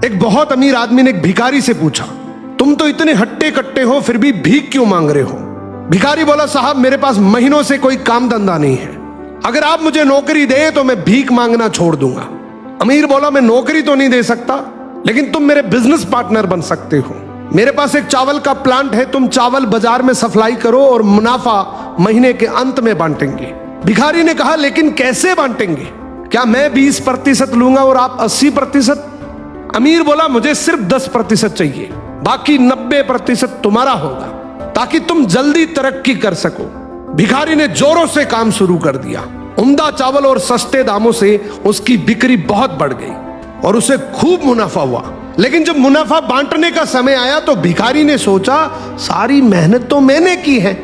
एक बहुत अमीर आदमी ने एक भिखारी से पूछा, तुम तो इतने हट्टे कट्टे हो फिर भी भीख क्यों मांग रहे हो? भिखारी बोला, साहब मेरे पास महीनों से कोई काम धंधा नहीं है, अगर आप मुझे नौकरी दे तो मैं भीख मांगना छोड़ दूंगा। अमीर बोला, मैं नौकरी तो नहीं दे सकता, लेकिन तुम मेरे बिजनेस पार्टनर बन सकते हो। मेरे पास एक चावल का प्लांट है, तुम चावल बाजार में सप्लाई करो और मुनाफा महीने के अंत में बांटेंगे। भिखारी ने कहा, लेकिन कैसे बांटेंगे? क्या मैं 20% लूंगा और आप 80%? अमीर बोला, मुझे सिर्फ 10% चाहिए, बाकी 90% तुम्हारा होगा, ताकि तुम जल्दी तरक्की कर सको। भिखारी ने जोरों से काम शुरू कर दिया। उम्दा चावल और सस्ते दामों से उसकी बिक्री बहुत बढ़ गई और उसे खूब मुनाफा हुआ। लेकिन जब मुनाफा बांटने का समय आया तो भिखारी ने सोचा, सारी मेहनत तो मैंने की है,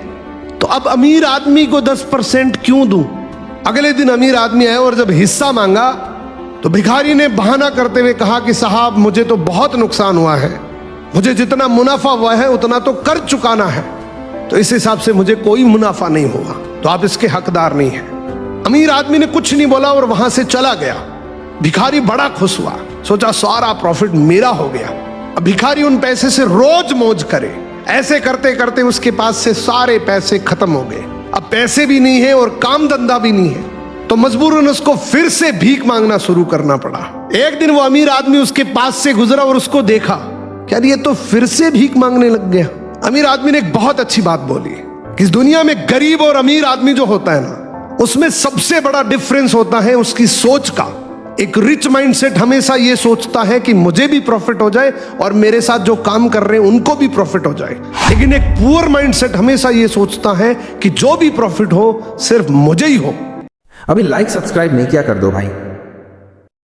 तो अब अमीर आदमी को 10% क्यों दूं? अगले दिन अमीर आदमी आया और जब हिस्सा मांगा तो भिखारी ने बहाना करते हुए कहा कि साहब मुझे तो बहुत नुकसान हुआ है, मुझे जितना मुनाफा हुआ है उतना तो कर चुकाना है, तो इस हिसाब से मुझे कोई मुनाफा नहीं हुआ, तो आप इसके हकदार नहीं हैं। अमीर आदमी ने कुछ नहीं बोला और वहां से चला गया। भिखारी बड़ा खुश हुआ, सोचा सारा प्रॉफिट मेरा हो गया। अब भिखारी उन पैसे से रोज मौज करे। ऐसे करते करते उसके पास से सारे पैसे खत्म हो गए। अब पैसे भी नहीं है और काम धंधा भी नहीं है, तो मजबूरन उसको फिर से भीख मांगना शुरू करना पड़ा। एक दिन वो अमीर आदमी उसके पास से गुजरा और उसको देखा, क्या ये तो फिर से भीख मांगने लग गया। अमीर आदमी ने एक बहुत अच्छी बात बोली कि इस दुनिया में गरीब और अमीर आदमी जो होता है ना, उसमें सबसे बड़ा डिफरेंस होता है उसकी सोच का। एक रिच माइंडसेट हमेशा ये सोचता है कि मुझे भी प्रॉफिट हो जाए और मेरे साथ जो काम कर रहे हैं उनको भी प्रॉफिट हो जाए, लेकिन एक पुअर माइंडसेट हमेशा ये सोचता है कि जो भी प्रॉफिट हो सिर्फ मुझे ही हो। अभी लाइक सब्सक्राइब नहीं किया कर दो भाई।